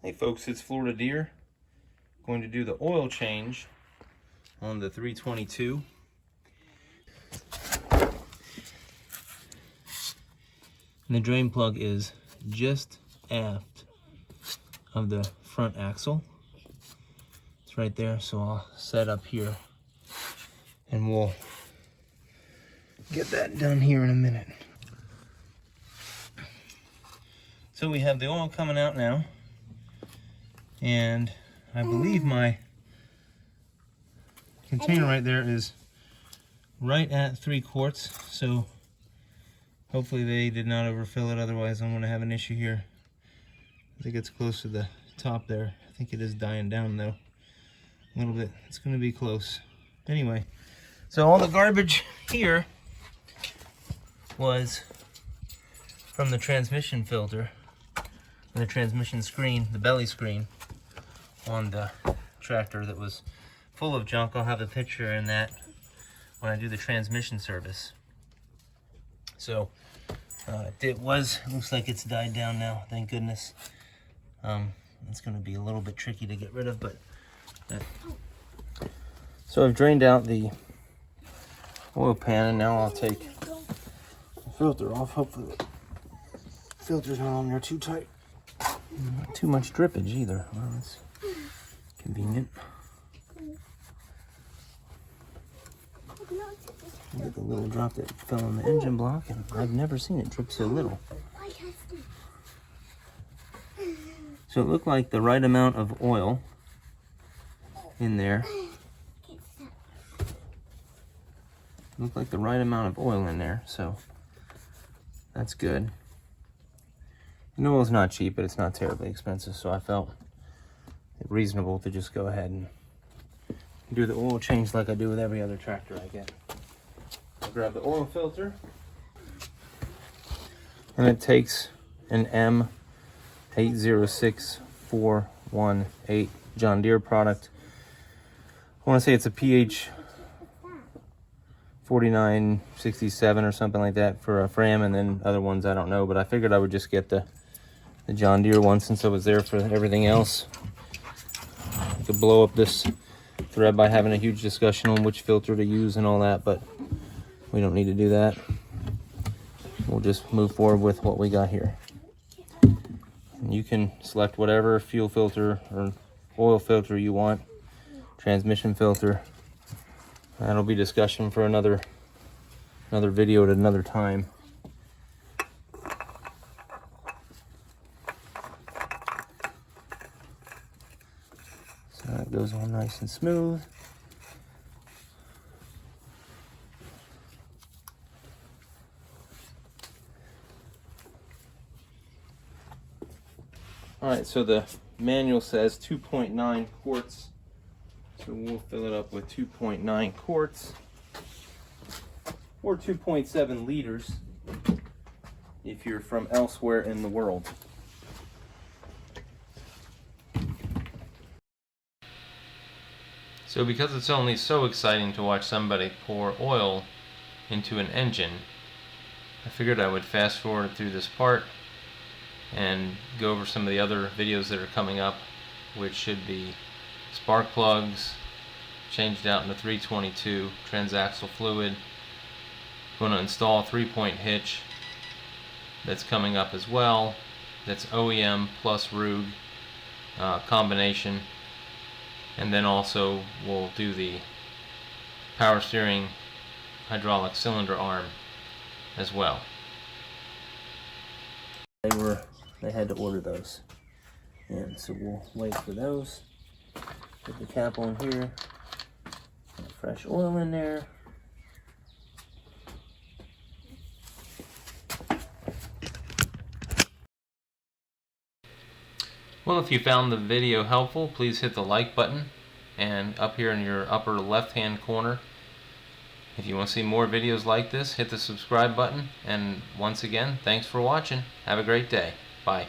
Hey folks, it's Florida Deere. Going to do the oil change on the 322. And the drain plug is just aft of the front axle. It's right there, so I'll set up here and we'll get that done here in a minute. So we have the oil coming out now. And I believe my container right there is right at 3 quarts, so hopefully they did not overfill it, otherwise I'm going to have an issue here. I think it's close to the top there. I think it is dying down though, a little bit. It's going to be close. Anyway, so all the garbage here was from the transmission filter and the transmission screen, the belly screen on the tractor that was full of junk. I'll have a picture in that when I do the transmission service. So it looks like it's died down now, thank goodness. It's going to be a little bit tricky to get rid of, but so I've drained out the oil pan, and now I'll take the filter off. Hopefully the filter's not on there too tight. Not too much drippage either. Well, that's convenient. Look at the little drop that fell on the engine block, and I've never seen it drip so little. So it looked like the right amount of oil in there. Looked like the right amount of oil in there, so that's good. And oil's not cheap, but it's not terribly expensive, so I felt it reasonable to just go ahead and do the oil change like I do with every other tractor I get. I'll grab the oil filter, and it takes an M806418 John Deere product. I want to say it's a pH 4967 or something like that for a Fram, and then other ones I don't know, but I figured I would just get the John Deere one since I was there for everything else. I could blow up this thread by having a huge discussion on which filter to use and all that, but we don't need to do that. We'll just move forward with what we got here. And you can select whatever fuel filter or oil filter you want, transmission filter. That'll be discussion for another video at another time. So that goes on nice and smooth. All right, so the manual says 2.9 quarts. So we'll fill it up with 2.9 quarts or 2.7 liters if you're from elsewhere in the world. So because it's only so exciting to watch somebody pour oil into an engine, I figured I would fast forward through this part and go over some of the other videos that are coming up, which should be spark plugs, changed out in the 322, transaxle fluid. Going to install a 3-point hitch that's coming up as well. That's OEM plus Rug combination. And then also we'll do the power steering hydraulic cylinder arm as well. They had to order those, and so we'll wait for those. Put the cap on here, fresh oil in there. Well, if you found the video helpful, please hit the like button, and up here in your upper left hand corner, if you want to see more videos like this, hit the subscribe button. And once again, thanks for watching. Have a great day. Bye.